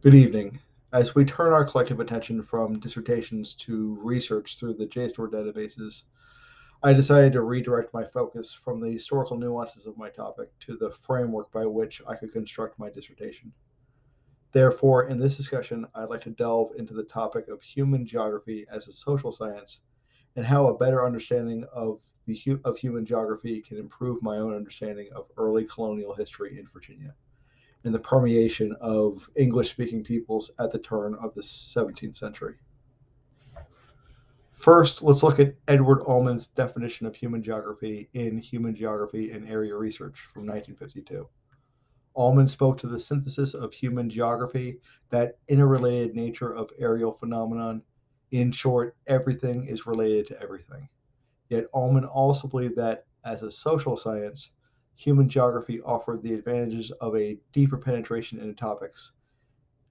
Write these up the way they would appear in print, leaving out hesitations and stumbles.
Good evening. As we turn our collective attention from dissertations to research through the JSTOR databases, I decided to redirect my focus from the historical nuances of my topic to the framework by which I could construct my dissertation. Therefore, in this discussion, I'd like to delve into the topic of human geography as a social science and how a better understanding of human geography can improve my own understanding of early colonial history in Virginia and the permeation of English speaking peoples at the turn of the 17th century. First, let's look at Edward Ullman's definition of human geography in Human Geography and Area Research from 1952. Ullman spoke to the synthesis of human geography, that interrelated nature of aerial phenomenon. In short, everything is related to everything. Yet Ullman also believed that, as a social science, human geography offered the advantages of a deeper penetration into topics,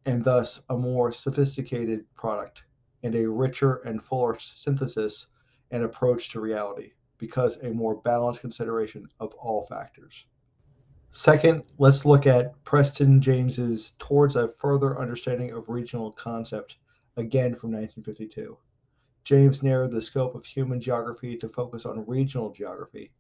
and thus a more sophisticated product, and a richer and fuller synthesis and approach to reality, because a more balanced consideration of all factors. Second, let's look at Preston James's Towards a Further Understanding of Regional Concept, again from 1952. James narrowed the scope of human geography to focus on regional geography.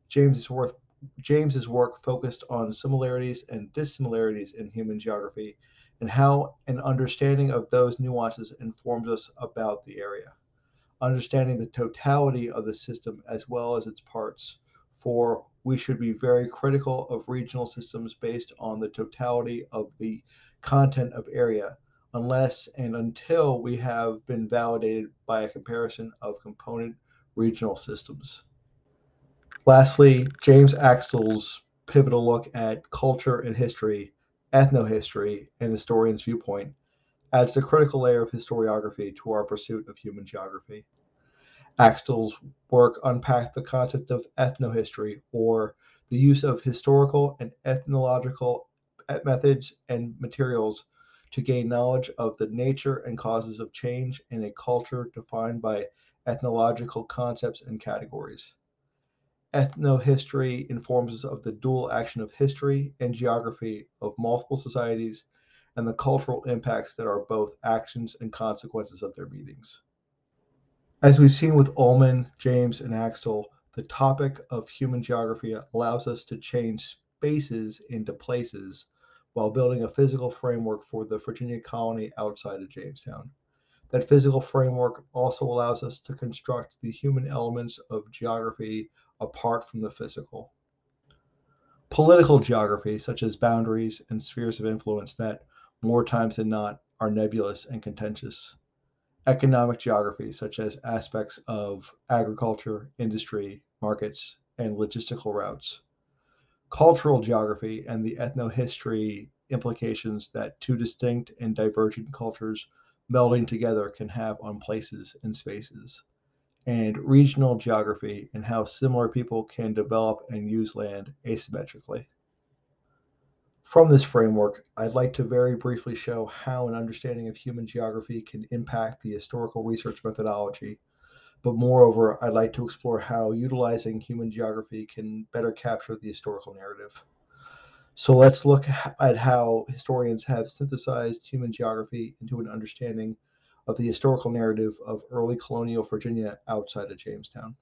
James's work, James's work focused on similarities and dissimilarities in human geography and how an understanding of those nuances informs us about the area. Understanding the totality of the system as well as its parts, for we should be very critical of regional systems based on the totality of the content of area, unless and until we have been validated by a comparison of component regional systems. Lastly, James Axtell's pivotal look at culture and history, ethnohistory, and historian's viewpoint adds the critical layer of historiography to our pursuit of human geography. Axtell's work unpacked the concept of ethnohistory, or the use of historical and ethnological methods and materials to gain knowledge of the nature and causes of change in a culture defined by ethnological concepts and categories. Ethnohistory informs us of the dual action of history and geography of multiple societies and the cultural impacts that are both actions and consequences of their meetings. As we've seen with Ullman, James, and Axtell, the topic of human geography allows us to change spaces into places while building a physical framework for the Virginia colony outside of Jamestown. That physical framework also allows us to construct the human elements of geography apart from the physical. Political geography, such as boundaries and spheres of influence that, more times than not, are nebulous and contentious. Economic geography, such as aspects of agriculture, industry, markets, and logistical routes. Cultural geography and the ethnohistory implications that two distinct and divergent cultures melding together can have on places and spaces. And regional geography and how similar people can develop and use land asymmetrically. From this framework, I'd like to very briefly show how an understanding of human geography can impact the historical research methodology, but moreover, I'd like to explore how utilizing human geography can better capture the historical narrative. So let's look at how historians have synthesized human geography into an understanding of the historical narrative of early colonial Virginia outside of Jamestown.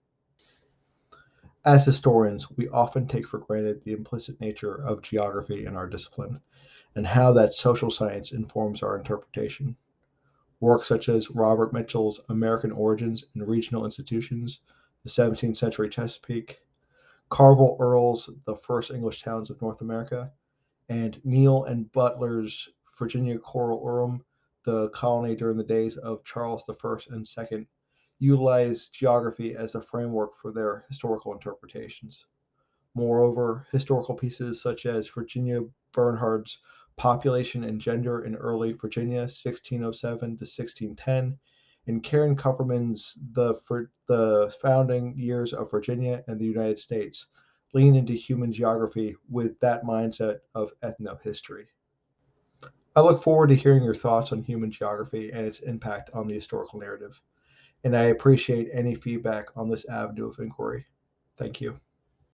As historians, we often take for granted the implicit nature of geography in our discipline and how that social science informs our interpretation. Work such as Robert Mitchell's American Origins and Regional Institutions, the 17th Century Chesapeake, Carvel Earle's The First English Towns of North America, and Neal and Butler's Virginia Coralorum, the colony during the days of Charles I and II, utilize geography as a framework for their historical interpretations. Moreover, historical pieces such as Virginia Bernhard's Population and Gender in Early Virginia, 1607 to 1610, and Karen Kupperman's the Founding Years of Virginia and the United States lean into human geography with that mindset of ethnohistory. I look forward to hearing your thoughts on human geography and its impact on the historical narrative, and I appreciate any feedback on this avenue of inquiry. Thank you.